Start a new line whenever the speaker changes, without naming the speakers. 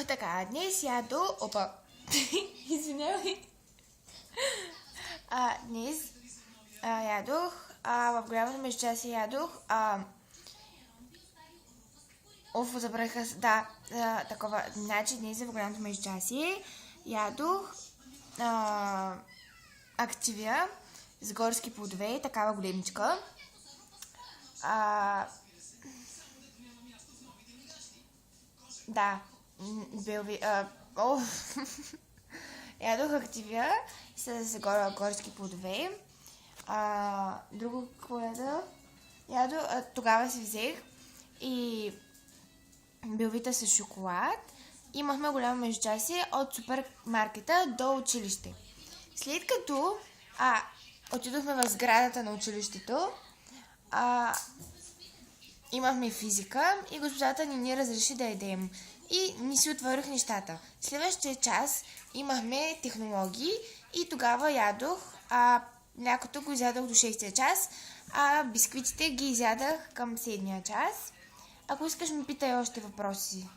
Така, днес ядох... Опа! Извинявай. Днес ядох, в голямото междучасие ядох... забравиха... Да, такова... Значи днес в голямото междучасие ядох активия с горски плодове, такава големичка. Да, ядох активия с горски плодове. Друго какво ядох? Тогава си взех и белвита с шоколад. Имахме голямо междучасие от супермаркета до училище. След като отидохме в сградата на училището, имахме физика и госпожата ни разреши да ядем. И ни си отворих нещата. Следващия час имахме технологии и тогава ядох. Млякото го изядох до 6-я час, а бисквитите ги изядах към 7-я час. Ако искаш, ми питай още въпроси.